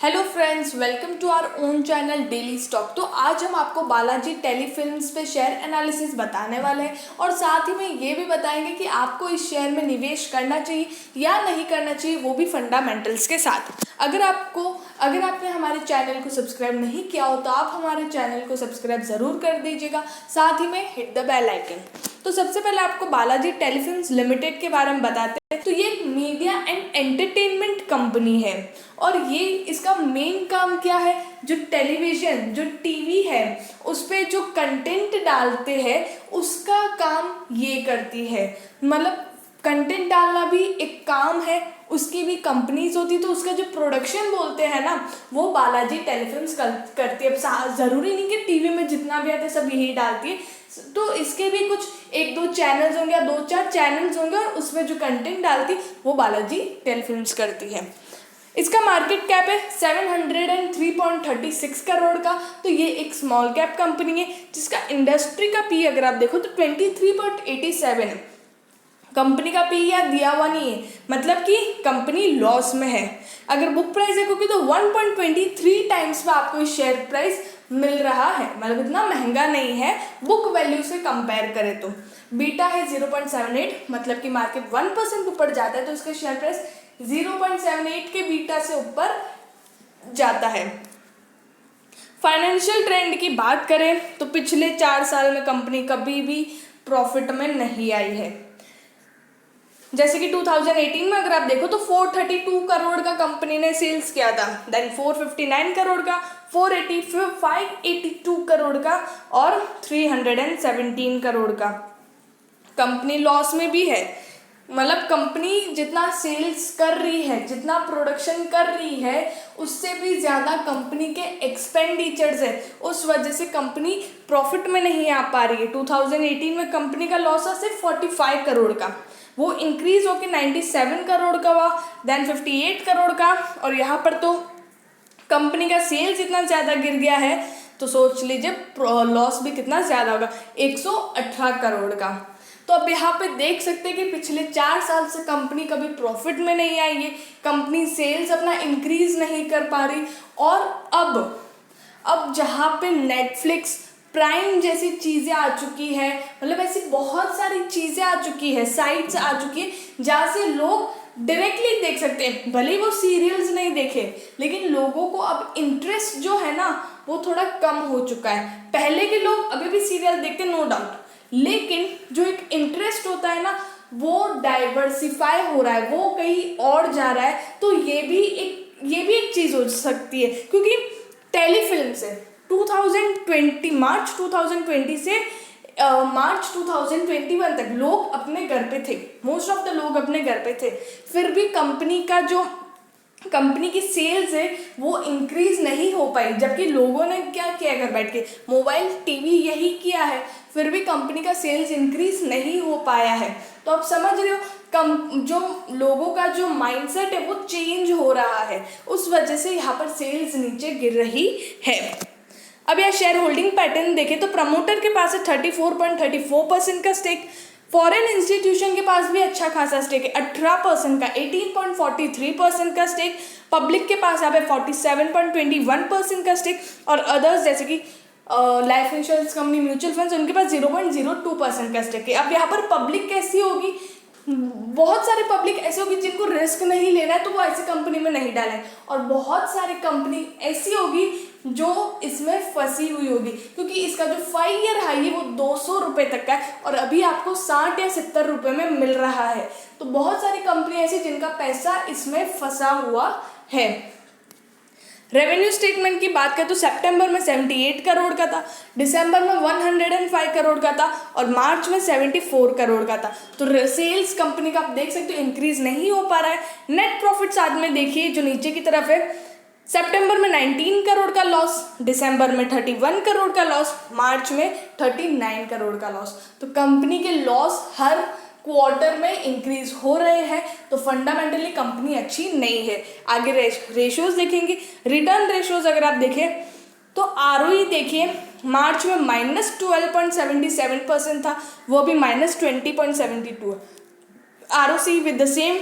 Hello friends, welcome to our own channel daily stock. तो आज हम आपको बालाजी टेलीफिल्म्स पे शेयर एनालिसिस बताने वाले हैं और साथ ही में ये भी बताएंगे कि आपको इस शेयर में निवेश करना चाहिए या नहीं करना चाहिए, वो भी फंडामेंटल्स के साथ। अगर आपने हमारे चैनल को सब्सक्राइब नहीं किया हो तो आप हमारे चैनल को सब्सक्राइब ज़रूर कर दीजिएगा, साथ ही में हिट द बेल आइकन। तो सबसे पहले आपको बालाजी टेलीफिल्म्स लिमिटेड के बारे में बताते हैं। तो ये एक मीडिया एंड एंटरटेनमेंट कंपनी है और ये इसका मेन काम क्या है, जो टेलीविज़न जो टीवी है उस पर जो कंटेंट डालते हैं उसका काम ये करती है। मतलब कंटेंट डालना भी एक काम है, उसकी भी कंपनीज होती, तो उसका जो प्रोडक्शन बोलते हैं ना वो बालाजी टेलीफिल्म्स करती है। अब ज़रूरी नहीं कि टीवी में जितना भी आता है सब यही डालती है, तो इसके भी कुछ एक दो चैनल्स होंगे या दो चार चैनल्स होंगे और उसमें जो कंटेंट डालती वो बालाजी टेलीफिल्म्स करती है। इसका मार्केट कैप है 703.36 करोड़ का। तो ये एक स्मॉल कैप कंपनी है जिसका इंडस्ट्री का पी अगर आप देखो तो 23.87 है। कंपनी का पी या दिया हुआ नहीं है, मतलब कि कंपनी लॉस में है। अगर बुक प्राइस देखोगे तो 1.23 टाइम्स में आपको इस शेयर प्राइस मिल रहा है, मतलब इतना महंगा नहीं है बुक वैल्यू से कंपेयर करें तो। बीटा है 0.78, मतलब कि मार्केट 1% ऊपर जाता है तो इसका शेयर प्राइस 0.78 के बीटा से ऊपर जाता है। फाइनेंशियल ट्रेंड की बात करें तो पिछले 4 साल में कंपनी कभी भी प्रॉफिट में नहीं आई है। जैसे कि 2018 में अगर आप देखो तो 432 करोड़ का कंपनी ने सेल्स किया था, देन 459 करोड़ का, 582 करोड़ का और 317 करोड़ का। कंपनी लॉस में भी है, मतलब कंपनी जितना सेल्स कर रही है, जितना प्रोडक्शन कर रही है उससे भी ज़्यादा कंपनी के एक्सपेंडिचर्स है, उस वजह से कंपनी प्रॉफिट में नहीं आ पा रही है। 2018 में कंपनी का लॉस था सिर्फ 45 करोड़ का, वो इंक्रीज होकर 97 करोड़ का हुआ, देन 58 करोड़ का, और यहाँ पर तो कंपनी का सेल्स इतना ज़्यादा गिर गया है तो सोच लीजिए लॉस भी कितना ज़्यादा होगा, 118 करोड़ का। तो अब यहाँ पे देख सकते हैं कि पिछले 4 साल से कंपनी कभी प्रॉफिट में नहीं आई है, कंपनी सेल्स अपना इंक्रीज नहीं कर पा रही। और अब जहाँ पे नेटफ्लिक्स प्राइम जैसी चीज़ें आ चुकी है, मतलब ऐसी बहुत सारी चीज़ें आ चुकी है, साइट्स आ चुकी है जहाँ से लोग डायरेक्टली देख सकते हैं, भले ही वो सीरियल्स नहीं देखे, लेकिन लोगों को अब इंटरेस्ट जो है ना वो थोड़ा कम हो चुका है। पहले के लोग अभी भी सीरियल देखते नो डाउट, लेकिन जो एक इंटरेस्ट होता है ना वो डाइवर्सिफाई हो रहा है, वो कहीं और जा रहा है। तो ये भी एक चीज़ हो सकती है, क्योंकि टेलीफिल्म से 2020 मार्च 2020 से मार्च 2021 तक लोग अपने घर पे थे, मोस्ट ऑफ द लोग अपने घर पे थे, फिर भी कंपनी की सेल्स है वो इंक्रीज नहीं हो पाई, जबकि लोगों ने क्या किया घर बैठ के, मोबाइल टीवी यही किया है, फिर भी कंपनी का सेल्स इंक्रीज नहीं हो पाया है। तो आप समझ रहे हो जो लोगों का जो माइंडसेट है वो चेंज हो रहा है, उस वजह से यहाँ पर सेल्स नीचे गिर रही है। अब यह शेयर होल्डिंग पैटर्न देखें तो प्रमोटर के पास है 34.34% का स्टेक, फॉरेन इंस्टीट्यूशन के पास भी अच्छा खासा स्टेक है 18% का, 18.43% का स्टेक, पब्लिक के पास यहाँ पे 47.21% का स्टेक, और अदर्स जैसे कि life insurance company, mutual funds, उनके पास 0.02% का स्टेक है। अब यहाँ पर पब्लिक कैसी होगी, बहुत सारे पब्लिक ऐसे होगी जिनको रिस्क नहीं लेना है तो वो ऐसी कंपनी में नहीं डालें, और बहुत सारी कंपनी ऐसी होगी जो इसमें फंसी हुई होगी, क्योंकि इसका जो 5 ईयर हाई है वो 200 रुपये तक का है और अभी आपको 60 या 70 रुपये में मिल रहा है। तो बहुत सारी कंपनी ऐसी जिनका पैसा इसमें फंसा हुआ है। रेवेन्यू स्टेटमेंट की बात करें तो सितंबर में 78 करोड़ का था, दिसंबर में 105 करोड़ का था और मार्च में 74 करोड़ का था। तो सेल्स कंपनी का आप देख सकते हो इंक्रीज नहीं हो पा रहा है। नेट प्रॉफिट साथ में देखिए जो नीचे की तरफ है, सितंबर में 19 करोड़ का लॉस, दिसंबर में 31 करोड़ का लॉस, मार्च में 39 करोड़ का लॉस। तो कंपनी के लॉस हर क्वार्टर में इंक्रीज हो रहे हैं, तो फंडामेंटली कंपनी अच्छी नहीं है। आगे रेशियोज देखेंगे, रिटर्न रेशियोज अगर आप देखें तो आरओई देखिए मार्च में -12.77% था, वो भी -20.72 है। ROC with the same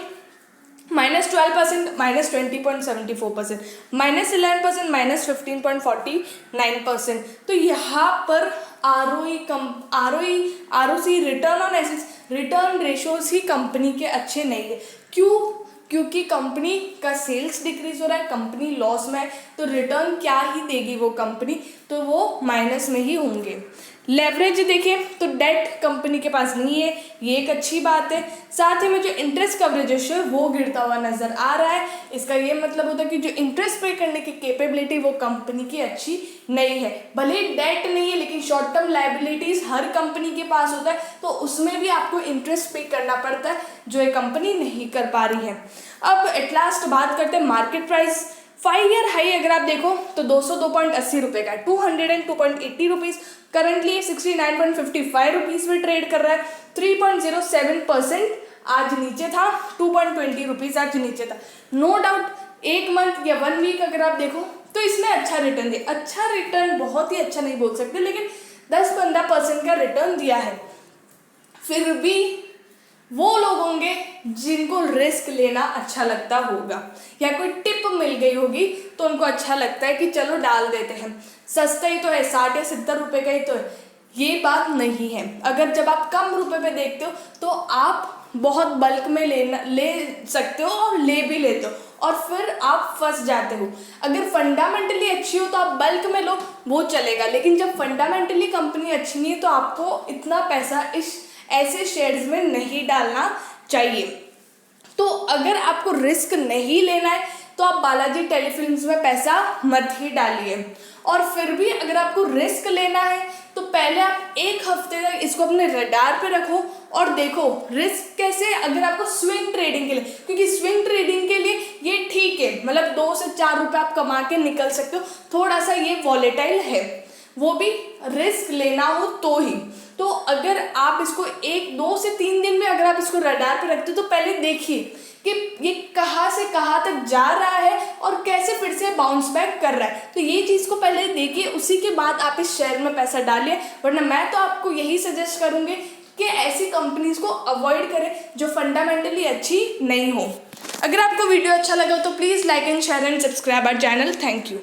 -12%, -20.74%, -11%, -15.49%। तो यहाँ पर ROC return on assets, return ratios he company के अच्छे नहीं है। क्यों? क्योंकि कंपनी का सेल्स डिक्रीज हो रहा है, कंपनी लॉस में है, तो रिटर्न क्या ही देगी वो कंपनी, तो वो माइनस में ही होंगे। लेवरेज देखें तो डेट कंपनी के पास नहीं है, ये एक अच्छी बात है। साथ ही में जो इंटरेस्ट कवरेज रेशियो है वो गिरता हुआ नजर आ रहा है। इसका ये मतलब होता है कि जो इंटरेस्ट पे करने की कैपेबिलिटी वो कंपनी की अच्छी नहीं है। भले डेट नहीं है लेकिन शॉर्ट टर्म लायबिलिटीज हर कंपनी के पास होता है, तो उसमें भी आपको इंटरेस्ट पे करना पड़ता है, जो ये कंपनी नहीं कर पा रही है। अब एट लास्ट बात करते हैं मार्केट प्राइस। 5 ईयर हाई अगर आप देखो तो 202.80 रुपये का है, 202.80 रुपीज़। करंटली 69.55 रुपीज़ में ट्रेड कर रहा है। 3.07% आज नीचे था, 2.20 रुपीज़ आज नीचे था। नो डाउट एक मंथ या 1 वीक अगर आप देखो तो इसने अच्छा रिटर्न दिया। अच्छा रिटर्न, बहुत ही अच्छा नहीं बोल सकते, लेकिन 10-15% का रिटर्न दिया है। फिर भी वो लोग होंगे जिनको रिस्क लेना अच्छा लगता होगा, या कोई टिप मिल गई होगी तो उनको अच्छा लगता है कि चलो डाल देते हैं, सस्ता ही तो है, 60 या 70 रुपये का ही तो है। ये बात नहीं है। अगर जब आप कम रुपए पे देखते हो तो आप बहुत बल्क में ले सकते हो और ले भी लेते हो, और फिर आप फंस जाते हो। अगर फंडामेंटली अच्छी हो तो आप बल्क में लो, वो चलेगा, लेकिन जब फंडामेंटली कंपनी अच्छी नहीं है तो आपको इतना पैसा इस ऐसे शेयर्स में नहीं डालना चाहिए। तो अगर आपको रिस्क नहीं लेना है तो आप बालाजी टेलीफिल्म्स में पैसा मत ही डालिए। और फिर भी अगर आपको रिस्क लेना है तो पहले आप 1 हफ्ते तक इसको अपने रडार पे रखो और देखो रिस्क कैसे। अगर आपको स्विंग ट्रेडिंग के लिए, क्योंकि स्विंग ट्रेडिंग के लिए ये ठीक है, मतलब 2 से 4 रुपये आप कमा के निकल सकते हो। थोड़ा सा ये वॉलेटाइल है, वो भी रिस्क लेना हो तो ही। तो अगर आप इसको 1-2 से 3 दिन में अगर आप इसको रडार पे रखते हो तो पहले देखिए कि ये कहाँ से कहाँ तक जा रहा है और कैसे फिर से बाउंस बैक कर रहा है। तो ये चीज़ को पहले देखिए, उसी के बाद आप इस शेयर में पैसा डालिए। वरना मैं तो आपको यही सजेस्ट करूँगी कि ऐसी कंपनीज को अवॉइड करें जो फंडामेंटली अच्छी नहीं हो। अगर आपको वीडियो अच्छा लगा तो please like and share and subscribe our channel. Thank you.